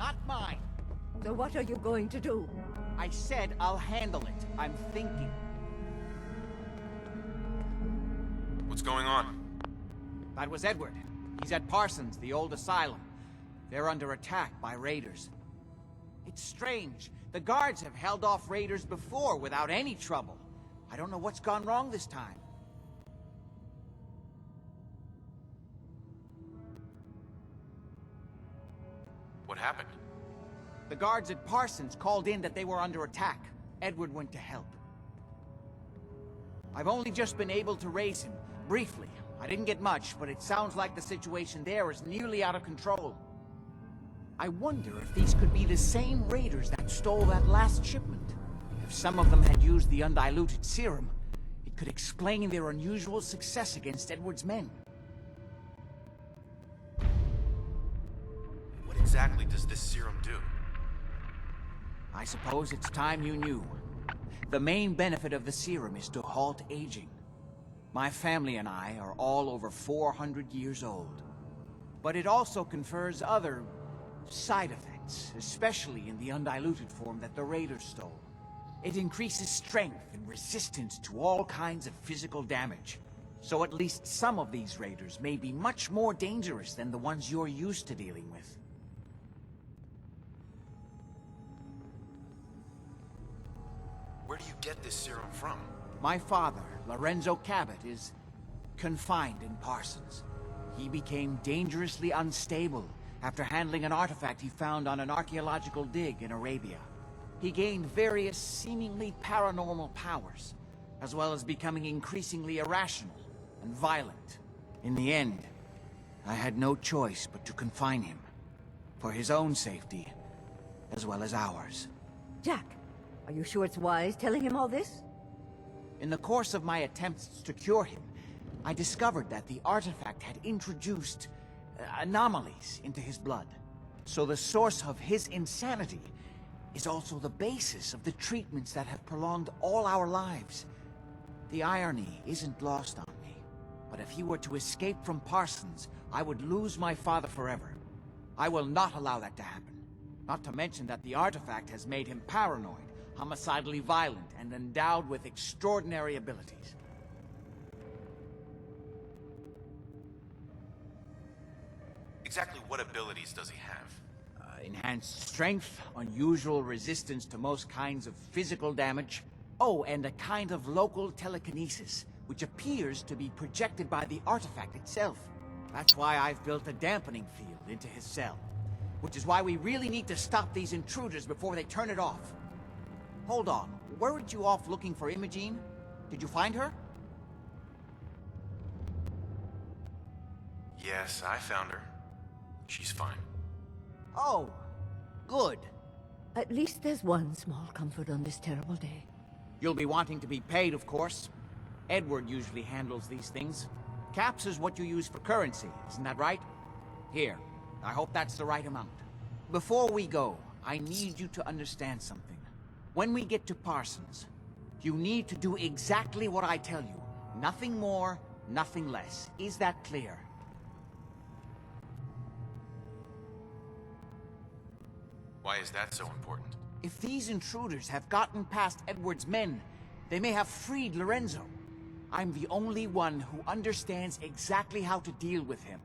not mine. So what are you going to do? I said I'll handle it. I'm thinking. What's going on? That was Edward. He's at Parsons, the old asylum. They're under attack by raiders. It's strange. The guards have held off raiders before without any trouble. I don't know what's gone wrong this time. What happened? The guards at Parsons called in that they were under attack. Edward went to help. I've only just been able to raise him, briefly. I didn't get much, but it sounds like the situation there is nearly out of control. I wonder if these could be the same raiders that stole that last shipment. If some of them had used the undiluted serum, it could explain their unusual success against Edward's men. What exactly does this serum do? I suppose it's time you knew. The main benefit of the serum is to halt aging. My family and I are all over 400 years old. But it also confers other side effects, especially in the undiluted form that the raiders stole. It increases strength and resistance to all kinds of physical damage. So at least some of these raiders may be much more dangerous than the ones you're used to dealing with. Where do you get this serum from? My father, Lorenzo Cabot, is confined in Parsons. He became dangerously unstable after handling an artifact he found on an archaeological dig in Arabia. He gained various seemingly paranormal powers, as well as becoming increasingly irrational and violent. In the end, I had no choice but to confine him, for his own safety, as well as ours. Jack, are you sure it's wise telling him all this? In the course of my attempts to cure him, I discovered that the artifact had introduced anomalies into his blood. So the source of his insanity is also the basis of the treatments that have prolonged all our lives. The irony isn't lost on me, but if he were to escape from Parsons, I would lose my father forever. I will not allow that to happen. Not to mention that the artifact has made him paranoid, homicidally violent, and endowed with extraordinary abilities. Exactly what abilities does he have? Enhanced strength, unusual resistance to most kinds of physical damage. Oh, and a kind of local telekinesis, which appears to be projected by the artifact itself. That's why I've built a dampening field into his cell. Which is why we really need to stop these intruders before they turn it off. Hold on, weren't you off looking for Imogene? Did you find her? Yes, I found her. She's fine. Oh, good. At least there's one small comfort on this terrible day. You'll be wanting to be paid, of course. Edward usually handles these things. Caps is what you use for currency, isn't that right? Here, I hope that's the right amount. Before we go, I need you to understand something. When we get to Parsons, you need to do exactly what I tell you. Nothing more, nothing less. Is that clear? Why is that so important? If these intruders have gotten past Edward's men, they may have freed Lorenzo. I'm the only one who understands exactly how to deal with him.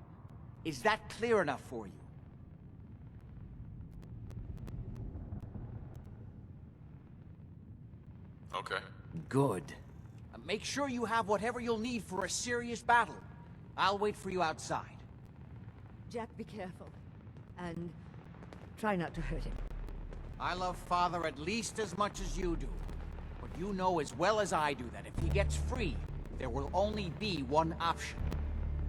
Is that clear enough for you? Okay. Good. Make sure you have whatever you'll need for a serious battle. I'll wait for you outside. Jack, be careful. And try not to hurt him. I love Father at least as much as you do. But you know as well as I do that if he gets free, there will only be one option.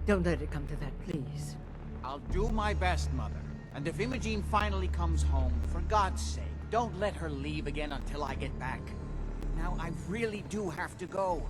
Don't let it come to that, please. I'll do my best, Mother. And if Imogene finally comes home, for God's sake, don't let her leave again until I get back. Now, I really do have to go.